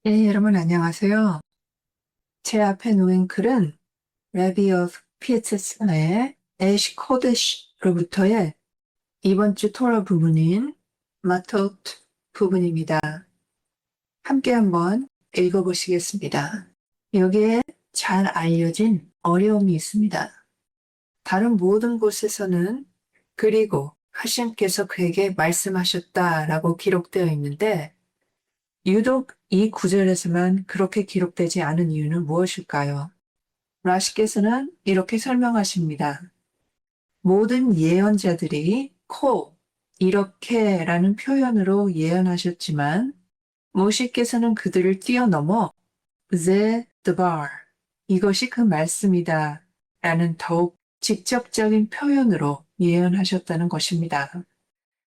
네, 여러분 안녕하세요. 제 앞에 놓인 글은 레비 오브 피에티스의 애쉬 코드시로부터의 이번 주 토라 부분인 마토트 부분입니다. 함께 한번 읽어보시겠습니다. 여기에 잘 알려진 어려움이 있습니다. 다른 모든 곳에서는 그리고 하나님께서 그에게 말씀하셨다라고 기록되어 있는데 유독 이 구절에서만 그렇게 기록되지 않은 이유는 무엇일까요? 라시께서는 이렇게 설명하십니다. 모든 예언자들이 이렇게라는 표현으로 예언하셨지만 모시께서는 그들을 뛰어넘어 드발, 이것이 그 말씀이다 라는 더욱 직접적인 표현으로 예언하셨다는 것입니다.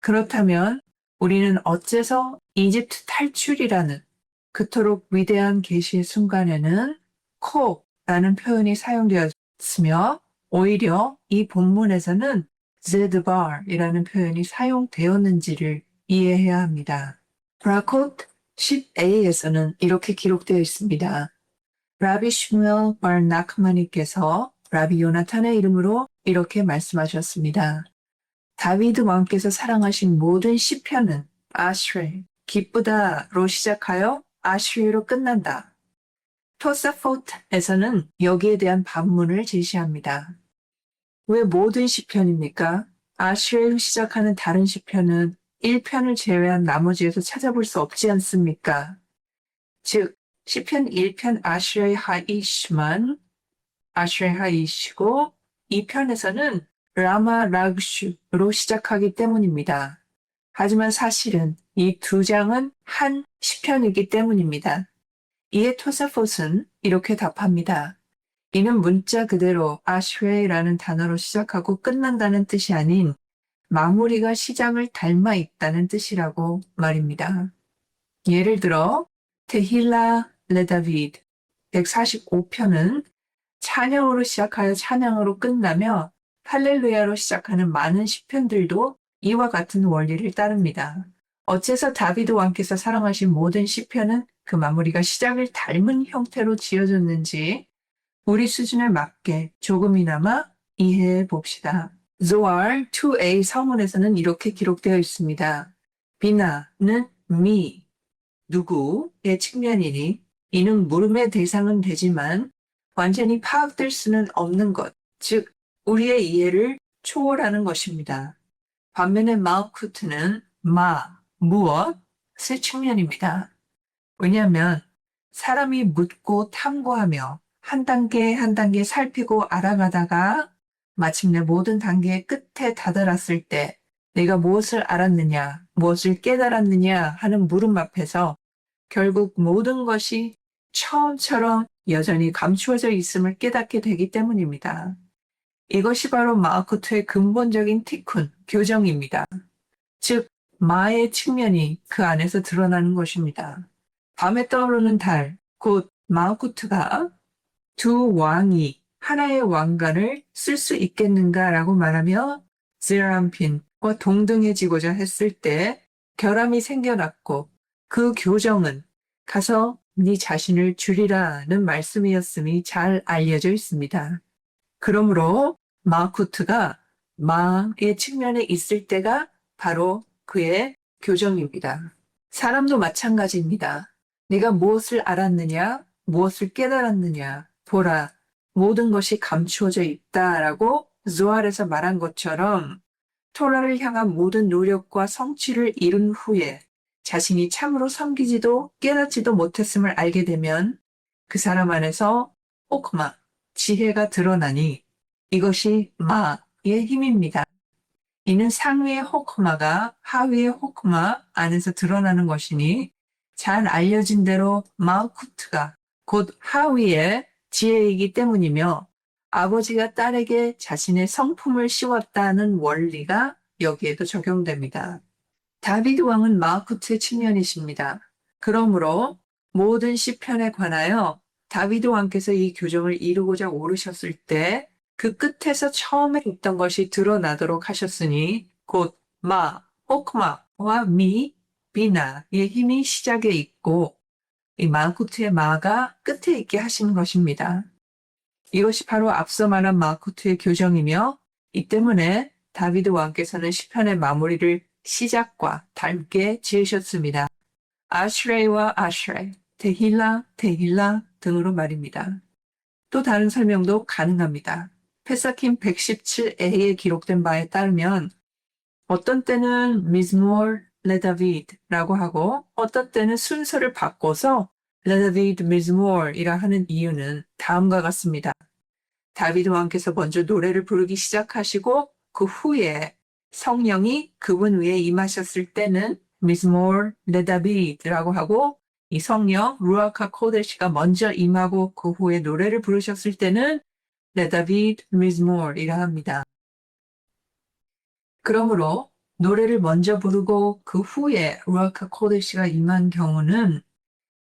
그렇다면 우리는 어째서 이집트 탈출이라는 그토록 위대한 계시의 순간에는 코라는 표현이 사용되었으며 오히려 이 본문에서는 제드발이라는 표현이 사용되었는지를 이해해야 합니다. 브라콧 10a에서는 이렇게 기록되어 있습니다. 라비 슈무엘 발 나크마니께서 라비 요나탄의 이름으로 이렇게 말씀하셨습니다. 다비드 왕께서 사랑하신 모든 시편은 아슈레, 기쁘다로 시작하여 아슈레로 끝난다. 토사포트에서는 여기에 대한 반문을 제시합니다. 왜 모든 시편입니까? 아슈레로 시작하는 다른 시편은 1편을 제외한 나머지에서 찾아볼 수 없지 않습니까? 즉, 시편 1편 아슈레 하이시만 아슈레 하이시고 2편에서는 라마 락슈로 시작하기 때문입니다. 하지만 사실은 이 두 장은 한 시편이기 때문입니다. 이에 토사폿은 이렇게 답합니다. 이는 문자 그대로 아슈레이라는 단어로 시작하고 끝난다는 뜻이 아닌 마무리가 시작을 닮아 있다는 뜻이라고 말입니다. 예를 들어 테힐라 레다비드 145편은 찬양으로 시작하여 찬양으로 끝나며 할렐루야로 시작하는 많은 시편들도 이와 같은 원리를 따릅니다. 어째서 다비드 왕께서 사랑하신 모든 시편은 그 마무리가 시작을 닮은 형태로 지어졌는지 우리 수준에 맞게 조금이나마 이해해 봅시다. 조알 2a 서문에서는 이렇게 기록되어 있습니다. 비나는 누구의 측면이니 이는 물음의 대상은 되지만 완전히 파악될 수는 없는 것, 즉 우리의 이해를 초월하는 것입니다. 반면에 마우쿠트는 무엇의 측면입니다. 왜냐하면 사람이 묻고 탐구하며 한 단계 한 단계 살피고 알아가다가 마침내 모든 단계의 끝에 다다랐을 때 내가 무엇을 알았느냐, 무엇을 깨달았느냐 하는 물음 앞에서 결국 모든 것이 처음처럼 여전히 감추어져 있음을 깨닫게 되기 때문입니다. 이것이 바로 마우쿠트의 근본적인 티쿤, 교정입니다. 즉, 마의 측면이 그 안에서 드러나는 것입니다. 밤에 떠오르는 달, 곧 마우쿠트가 두 왕이 하나의 왕관을 쓸 수 있겠는가라고 말하며 제람핀과 동등해지고자 했을 때 결함이 생겨났고 그 교정은 가서 네 자신을 줄이라는 말씀이었음이 잘 알려져 있습니다. 그러므로 마쿠트가 마의 측면에 있을 때가 바로 그의 교정입니다. 사람도 마찬가지입니다. 네가 무엇을 알았느냐, 무엇을 깨달았느냐, 보라, 모든 것이 감추어져 있다라고 조알에서 말한 것처럼 토라를 향한 모든 노력과 성취를 이룬 후에 자신이 참으로 섬기지도 깨닫지도 못했음을 알게 되면 그 사람 안에서 호크마, 지혜가 드러나니 이것이 마의 힘입니다. 이는 상위의 호크마가 하위의 호크마 안에서 드러나는 것이니 잘 알려진 대로 마우쿠트가 곧 하위의 지혜이기 때문이며 아버지가 딸에게 자신의 성품을 씌웠다는 원리가 여기에도 적용됩니다. 다비드 왕은 마우쿠트의 측면이십니다. 그러므로 모든 시편에 관하여 다비드 왕께서 이 교정을 이루고자 오르셨을 때 그 끝에서 처음에 있던 것이 드러나도록 하셨으니 곧 호크마와 비나의 힘이 시작에 있고 이 마우쿠트의 마가 끝에 있게 하시는 것입니다. 이것이 바로 앞서 말한 마우쿠트의 교정이며 이 때문에 다비드 왕께서는 시편의 마무리를 시작과 닮게 지으셨습니다. 아슈레이와 아슈레이, 데힐라, 데힐라 등으로 말입니다. 또 다른 설명도 가능합니다. 페사킴 117a에 기록된 바에 따르면 어떤 때는 미즈몰 레다비드라고 하고 어떤 때는 순서를 바꿔서 레다비드 미즈몰이라 하는 이유는 다음과 같습니다. 다비드 왕께서 먼저 노래를 부르기 시작하시고 그 후에 성령이 그분 위에 임하셨을 때는 미즈몰 레다비드라고 하고 이 성령 루아카 코데시가 먼저 임하고 그 후에 노래를 부르셨을 때는 레다비드 미즈몰이라 합니다. 그러므로 노래를 먼저 부르고 그 후에 루아카 코데시가 임한 경우는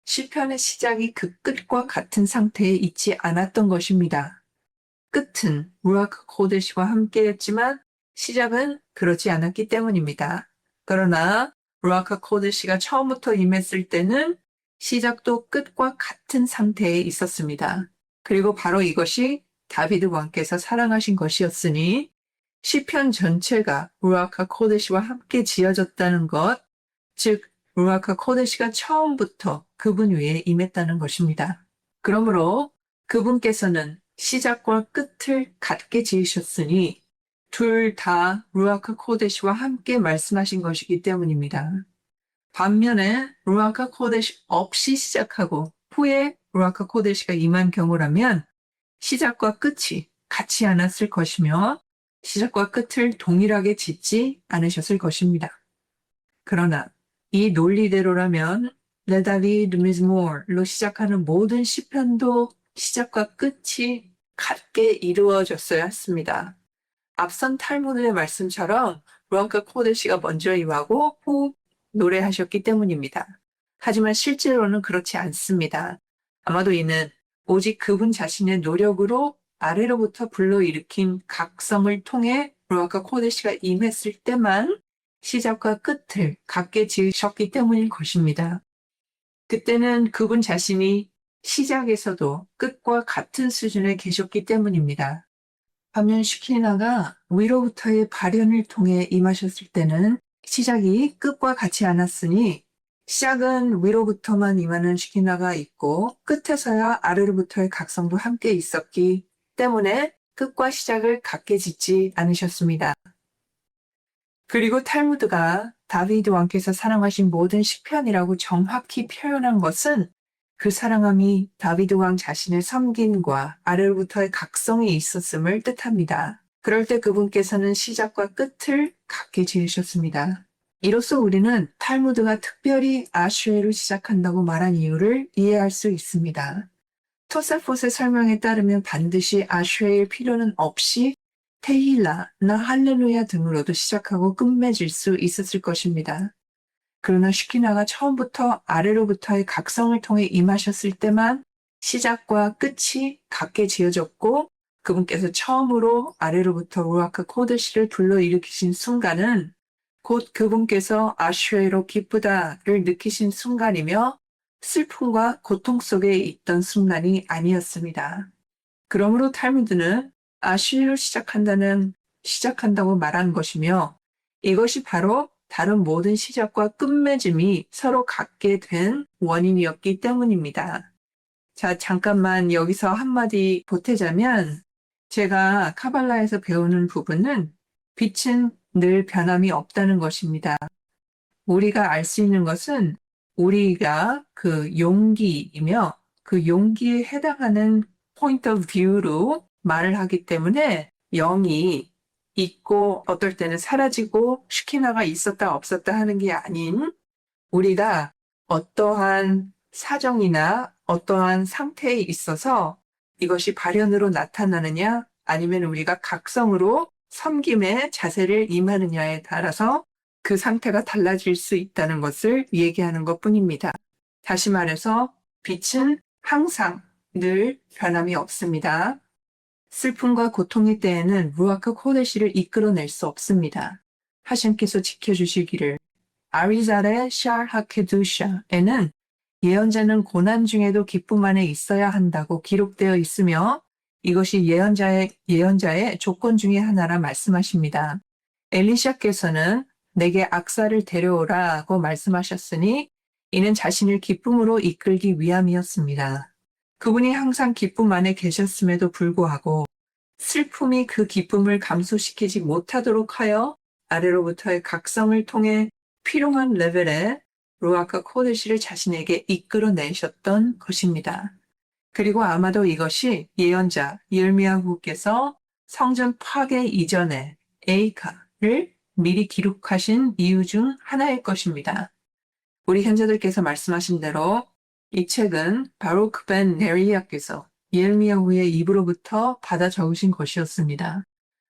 시편의 시작이 그 끝과 같은 상태에 있지 않았던 것입니다. 끝은 루아카 코데시와 함께였지만 시작은 그렇지 않았기 때문입니다. 그러나 루아카 코데시가 처음부터 임했을 때는 시작도 끝과 같은 상태에 있었습니다. 그리고 바로 이것이 다비드 왕께서 사랑하신 것이었으니 시편 전체가 루아카 코데시와 함께 지어졌다는 것, 즉 루아카 코데시가 처음부터 그분 위에 임했다는 것입니다. 그러므로 그분께서는 시작과 끝을 같게 지으셨으니 둘 다 루아카 코데시와 함께 말씀하신 것이기 때문입니다. 반면에 루아카 코데시 없이 시작하고 후에 루아카 코데시가 임한 경우라면 시작과 끝이 같지 않았을 것이며 시작과 끝을 동일하게 짓지 않으셨을 것입니다. 그러나 이 논리대로라면 레다비드 미즈몰로 시작하는 모든 시편도 시작과 끝이 같게 이루어졌어야 했습니다. 앞선 탈무드의 말씀처럼 루아카 코데시가 먼저 임하고 후 노래하셨기 때문입니다. 하지만 실제로는 그렇지 않습니다. 아마도 이는 오직 그분 자신의 노력으로 아래로부터 불러일으킨 각성을 통해 루아카 코데시가 임했을 때만 시작과 끝을 같게 지으셨기 때문인 것입니다. 그때는 그분 자신이 시작에서도 끝과 같은 수준에 계셨기 때문입니다. 반면 슈키나가 위로부터의 발현을 통해 임하셨을 때는 시작이 끝과 같지 않았으니 시작은 위로부터만 임하는 슈키나가 있고 끝에서야 아래로부터의 각성도 함께 있었기 때문에 끝과 시작을 같게 짓지 않으셨습니다. 그리고 탈무드가 다비드 왕께서 사랑하신 모든 시편이라고 정확히 표현한 것은 그 사랑함이 다비드 왕 자신의 섬김과 아래로부터의 각성이 있었음을 뜻합니다. 그럴 때 그분께서는 시작과 끝을 같게 지으셨습니다. 이로써 우리는 탈무드가 특별히 아슈에로 시작한다고 말한 이유를 이해할 수 있습니다. 토사폿의 설명에 따르면 반드시 아슈에일 필요는 없이 테힐라나 할렐루야 등으로도 시작하고 끝맺을 수 있었을 것입니다. 그러나 슈키나가 처음부터 아래로부터의 각성을 통해 임하셨을 때만 시작과 끝이 같게 지어졌고 그분께서 처음으로 아래로부터 루아카 코데시를 불러일으키신 순간은 곧 그분께서 아슈에로 기쁘다를 느끼신 순간이며 슬픔과 고통 속에 있던 순간이 아니었습니다. 그러므로 탈무드는 아슈에로 시작한다고 말한 것이며 이것이 바로 다른 모든 시작과 끝맺음이 서로 같게 된 원인이었기 때문입니다. 자, 잠깐만 여기서 한마디 보태자면 제가 카발라에서 배우는 부분은 빛은 늘 변함이 없다는 것입니다. 우리가 알 수 있는 것은 우리가 그 용기이며 그 용기에 해당하는 포인트 오브 뷰로 말을 하기 때문에 영이 있고 어떨 때는 사라지고 슈키나가 있었다 없었다 하는 게 아닌 우리가 어떠한 사정이나 어떠한 상태에 있어서 이것이 발현으로 나타나느냐 아니면 우리가 각성으로 섬김의 자세를 임하느냐에 따라서 그 상태가 달라질 수 있다는 것을 얘기하는 것뿐입니다. 다시 말해서 빛은 항상 늘 변함이 없습니다. 슬픔과 고통의 때에는 루아카 코데시를 이끌어낼 수 없습니다. 하심께서 지켜주시기를. 아리잘의 샬 하케두샤에는 예언자는 고난 중에도 기쁨 안에 있어야 한다고 기록되어 있으며 이것이 예언자의 조건 중에 하나라 말씀하십니다. 엘리샤께서는 내게 악사를 데려오라고 말씀하셨으니 이는 자신을 기쁨으로 이끌기 위함이었습니다. 그분이 항상 기쁨 안에 계셨음에도 불구하고 슬픔이 그 기쁨을 감소시키지 못하도록 하여 아래로부터의 각성을 통해 필요한 레벨의 루아카 코데시를 자신에게 이끌어내셨던 것입니다. 그리고 아마도 이것이 예언자 예레미야후께서 성전 파괴 이전에 에이카를 미리 기록하신 이유 중 하나일 것입니다. 우리 현자들께서 말씀하신 대로 이 책은 바루크 벤 네리야께서 예레미야후의 입으로부터 받아 적으신 것이었습니다.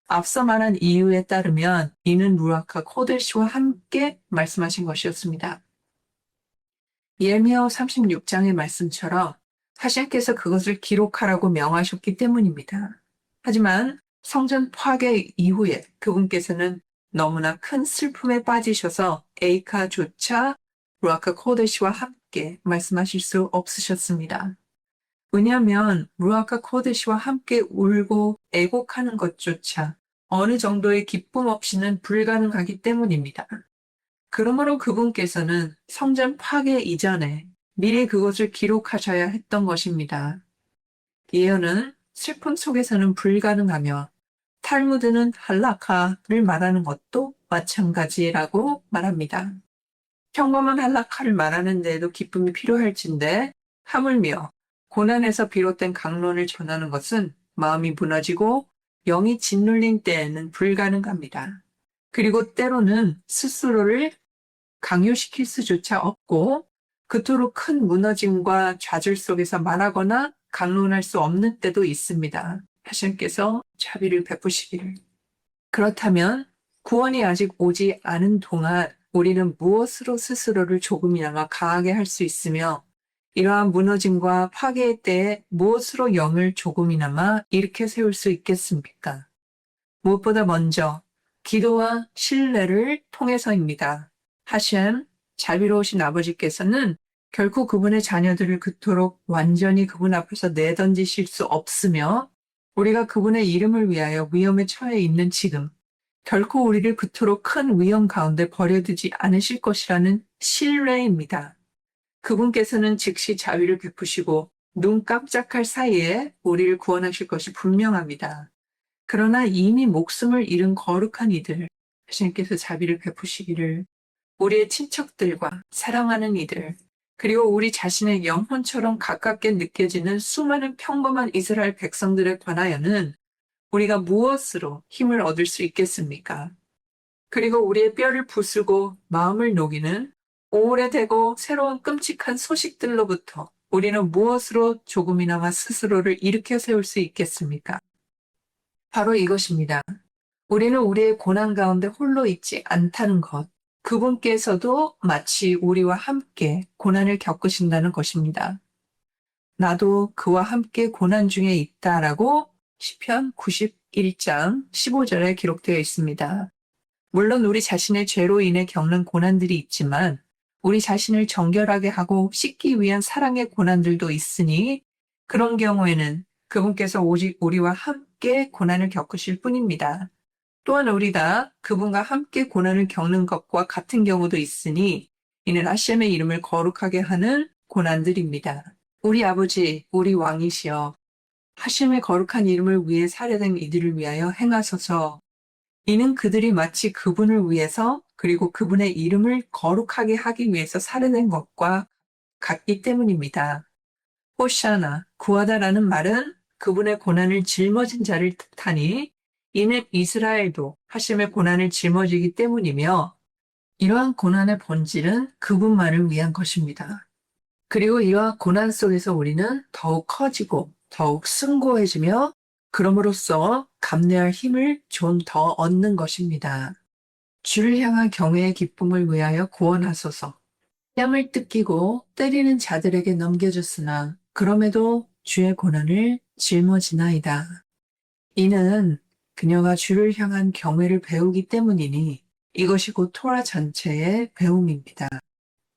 앞서 말한 이유에 따르면 이는 루아카 코데시와 함께 말씀하신 것이었습니다. 예레미야 36장의 말씀처럼 하신께서 그것을 기록하라고 명하셨기 때문입니다. 하지만 성전 파괴 이후에 그분께서는 너무나 큰 슬픔에 빠지셔서 에이카조차 루아카 코데시와 함께 말씀하실 수 없으셨습니다. 왜냐하면 루아카 코데시와 함께 울고 애곡하는 것조차 어느 정도의 기쁨 없이는 불가능하기 때문입니다. 그러므로 그분께서는 성전 파괴 이전에 미리 그것을 기록하셔야 했던 것입니다. 예언은 슬픔 속에서는 불가능하며 탈무드는 할라카를 말하는 것도 마찬가지라고 말합니다. 평범한 할라카를 말하는 데에도 기쁨이 필요할진데 하물며 고난에서 비롯된 강론을 전하는 것은 마음이 무너지고 영이 짓눌린 때에는 불가능합니다. 그리고 때로는 스스로를 강요시킬 수조차 없고 그토록 큰 무너짐과 좌절 속에서 말하거나 강론할 수 없는 때도 있습니다. 하신께서 자비를 베푸시기를. 그렇다면 구원이 아직 오지 않은 동안 우리는 무엇으로 스스로를 조금이나마 강하게 할 수 있으며 이러한 무너짐과 파괴의 때에 무엇으로 영을 조금이나마 일으켜 세울 수 있겠습니까? 무엇보다 먼저 기도와 신뢰를 통해서입니다. 하셴, 자비로우신 아버지께서는 결코 그분의 자녀들을 그토록 완전히 그분 앞에서 내던지실 수 없으며 우리가 그분의 이름을 위하여 위험에 처해 있는 지금 결코 우리를 그토록 큰 위험 가운데 버려두지 않으실 것이라는 신뢰입니다. 그분께서는 즉시 자비를 베푸시고 눈 깜짝할 사이에 우리를 구원하실 것이 분명합니다. 그러나 이미 목숨을 잃은 거룩한 이들, 하나님께서 자비를 베푸시기를 우리의 친척들과 사랑하는 이들, 그리고 우리 자신의 영혼처럼 가깝게 느껴지는 수많은 평범한 이스라엘 백성들에 관하여는 우리가 무엇으로 힘을 얻을 수 있겠습니까? 그리고 우리의 뼈를 부수고 마음을 녹이는 오래되고 새로운 끔찍한 소식들로부터 우리는 무엇으로 조금이나마 스스로를 일으켜 세울 수 있겠습니까? 바로 이것입니다. 우리는 우리의 고난 가운데 홀로 있지 않다는 것. 그분께서도 마치 우리와 함께 고난을 겪으신다는 것입니다. 나도 그와 함께 고난 중에 있다라고 시편 91장 15절에 기록되어 있습니다. 물론 우리 자신의 죄로 인해 겪는 고난들이 있지만 우리 자신을 정결하게 하고 씻기 위한 사랑의 고난들도 있으니 그런 경우에는 그분께서 오직 우리와 함께 고난을 겪으실 뿐입니다. 또한 우리가 그분과 함께 고난을 겪는 것과 같은 경우도 있으니 이는 하셴의 이름을 거룩하게 하는 고난들입니다. 우리 아버지, 우리 왕이시여 하셴의 거룩한 이름을 위해 살해된 이들을 위하여 행하소서. 이는 그들이 마치 그분을 위해서 그리고 그분의 이름을 거룩하게 하기 위해서 살해된 것과 같기 때문입니다. 호샤나, 구하다라는 말은 그분의 고난을 짊어진 자를 뜻하니 이는 이스라엘도 하셴의 고난을 짊어지기 때문이며 이러한 고난의 본질은 그분만을 위한 것입니다. 그리고 이러한 고난 속에서 우리는 더욱 커지고 더욱 승고해지며 그럼으로써 감내할 힘을 좀 더 얻는 것입니다. 주를 향한 경외의 기쁨을 위하여 구원하소서. 뺨을 뜯기고 때리는 자들에게 넘겨줬으나 그럼에도 주의 고난을 짊어지나이다. 이는 그녀가 주를 향한 경외를 배우기 때문이니 이것이 곧 토라 전체의 배움입니다.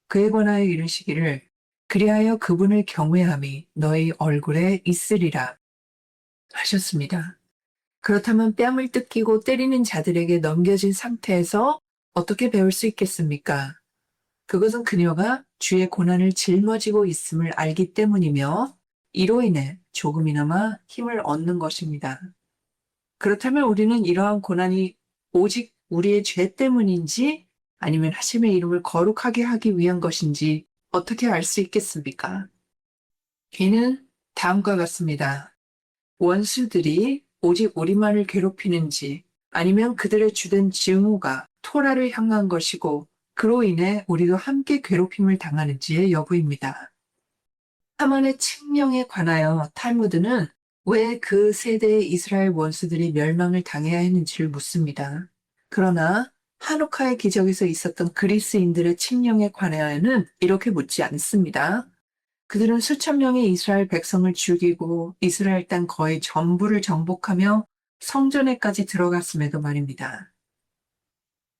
그에 관하여 이르시기를 그리하여 그분을 경외함이 너희 얼굴에 있으리라 하셨습니다. 그렇다면 뺨을 뜯기고 때리는 자들에게 넘겨진 상태에서 어떻게 배울 수 있겠습니까? 그것은 그녀가 주의 고난을 짊어지고 있음을 알기 때문이며 이로 인해 조금이나마 힘을 얻는 것입니다. 그렇다면 우리는 이러한 고난이 오직 우리의 죄 때문인지 아니면 하심의 이름을 거룩하게 하기 위한 것인지 어떻게 알 수 있겠습니까? 이는 다음과 같습니다. 원수들이 오직 우리만을 괴롭히는지 아니면 그들의 주된 증오가 토라를 향한 것이고 그로 인해 우리도 함께 괴롭힘을 당하는지의 여부입니다. 하만의 칙령에 관하여 탈무드는 왜 그 세대의 이스라엘 원수들이 멸망을 당해야 했는지를 묻습니다. 그러나 하누카의 기적에서 있었던 그리스인들의 칙령에 관하여는 이렇게 묻지 않습니다. 그들은 수천 명의 이스라엘 백성을 죽이고 이스라엘 땅 거의 전부를 정복하며 성전에까지 들어갔음에도 말입니다.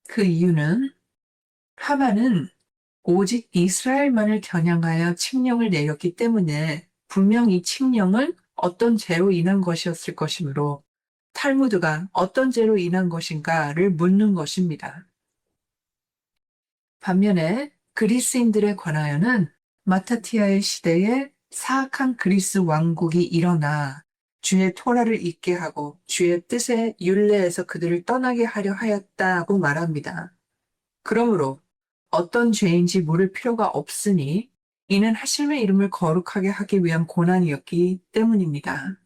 그 이유는 하만은 오직 이스라엘만을 겨냥하여 칙령을 내렸기 때문에 분명 이 칙령은 어떤 죄로 인한 것이었을 것이므로 탈무드가 어떤 죄로 인한 것인가를 묻는 것입니다. 반면에 그리스인들에 관하여는 마타티아의 시대에 사악한 그리스 왕국이 일어나 주의 토라를 잊게 하고 주의 뜻의 율례에서 그들을 떠나게 하려 하였다고 말합니다. 그러므로 어떤 죄인지 물을 필요가 없으니 이는 하심의 이름을 거룩하게 하기 위한 고난이었기 때문입니다.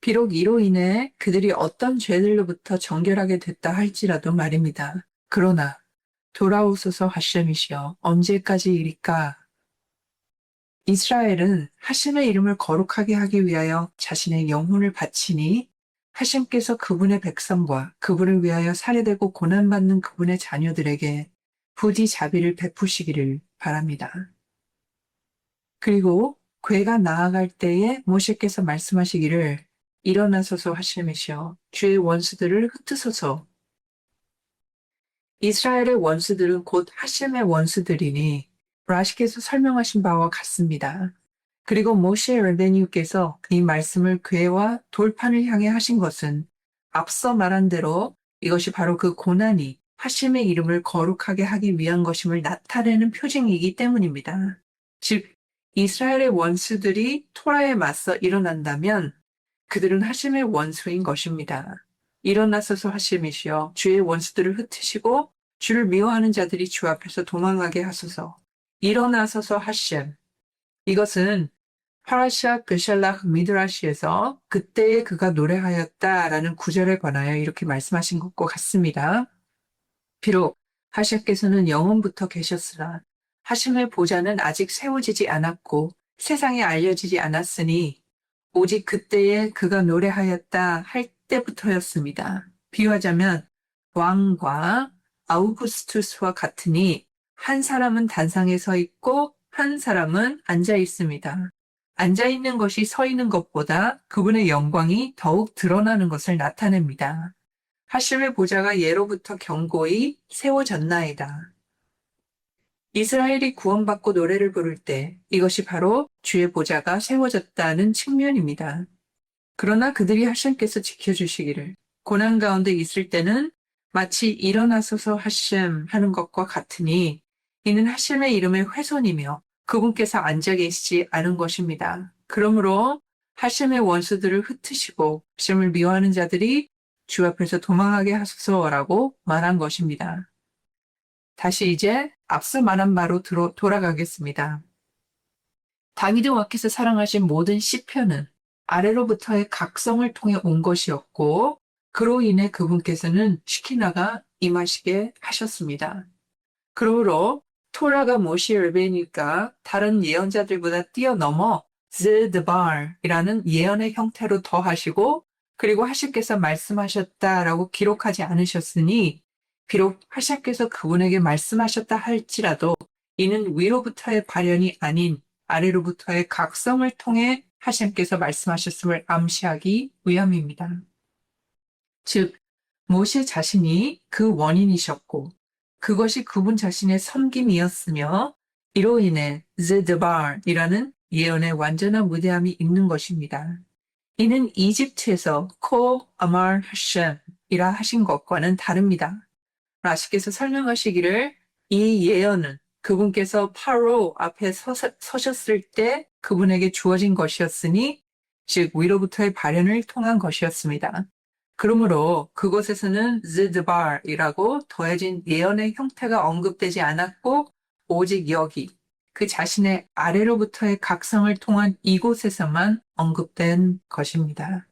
비록 이로 인해 그들이 어떤 죄들로부터 정결하게 됐다 할지라도 말입니다. 그러나 돌아오소서 하셈이시여 언제까지이리까? 이스라엘은 하심의 이름을 거룩하게 하기 위하여 자신의 영혼을 바치니 하심께서 그분의 백성과 그분을 위하여 살해되고 고난받는 그분의 자녀들에게 부디 자비를 베푸시기를 바랍니다. 그리고 괴가 나아갈 때에 모세께서 말씀하시기를 일어나소서 하심이시여 주의 원수들을 흩으소서. 이스라엘의 원수들은 곧 하심의 원수들이니 라시께서 설명하신 바와 같습니다. 그리고 모세 레베니우께서 이 말씀을 괴와 돌판을 향해 하신 것은 앞서 말한 대로 이것이 바로 그 고난이 하심의 이름을 거룩하게 하기 위한 것임을 나타내는 표징이기 때문입니다. 즉 이스라엘의 원수들이 토라에 맞서 일어난다면 그들은 하심의 원수인 것입니다. 일어나소서 하심이시여 주의 원수들을 흩으시고 주를 미워하는 자들이 주 앞에서 도망가게 하소서. 일어나소서 하심. 이것은 파라샤 베샬락 미드라시에서 그때에 그가 노래하였다라는 구절에 관하여 이렇게 말씀하신 것과 같습니다. 비록 하심께서는 영원부터 계셨으나 하심의 보좌는 아직 세워지지 않았고 세상에 알려지지 않았으니 오직 그때에 그가 노래하였다 할 때부터였습니다. 비유하자면 왕과 아우구스투스와 같으니 한 사람은 단상에 서 있고 한 사람은 앉아 있습니다. 앉아 있는 것이 서 있는 것보다 그분의 영광이 더욱 드러나는 것을 나타냅니다. 하심의 보좌가 예로부터 견고히 세워졌나이다. 이스라엘이 구원받고 노래를 부를 때 이것이 바로 주의 보좌가 세워졌다는 측면입니다. 그러나 그들이 하심께서 지켜주시기를 고난 가운데 있을 때는 마치 일어나소서 하심 하는 것과 같으니 이는 하심의 이름의 훼손이며 그분께서 앉아 계시지 않은 것입니다. 그러므로 하심의 원수들을 흩으시고 하심을 미워하는 자들이 주 앞에서 도망하게 하소서라고 말한 것입니다. 다시 이제 앞서 말한 바로 돌아가겠습니다. 다윗이 왕께서 사랑하신 모든 시편은 아래로부터의 각성을 통해 온 것이었고 그로 인해 그분께서는 시키나가 임하시게 하셨습니다. 그러므로 토라가 모시 르베니까 다른 예언자들보다 뛰어넘어 즈드발이라는 예언의 형태로 더하시고 그리고 하심께서 말씀하셨다라고 기록하지 않으셨으니 비록 하심께서 그분에게 말씀하셨다 할지라도 이는 위로부터의 발현이 아닌 아래로부터의 각성을 통해 하심께서 말씀하셨음을 암시하기 위함입니다. 즉 모세 자신이 그 원인이셨고 그것이 그분 자신의 섬김이었으며 이로 인해 ze드발이라는 예언의 완전한 무대함이 있는 것입니다. 이는 이집트에서 코 아말 하셴이라 하신 것과는 다릅니다. 라시께서 설명하시기를 이 예언은 그분께서 파로 앞에 서셨을 때 그분에게 주어진 것이었으니 즉 위로부터의 발현을 통한 것이었습니다. 그러므로 그곳에서는 ze드발이라고 더해진 예언의 형태가 언급되지 않았고 오직 여기 그 자신의 아래로부터의 각성을 통한 이곳에서만 언급된 것입니다.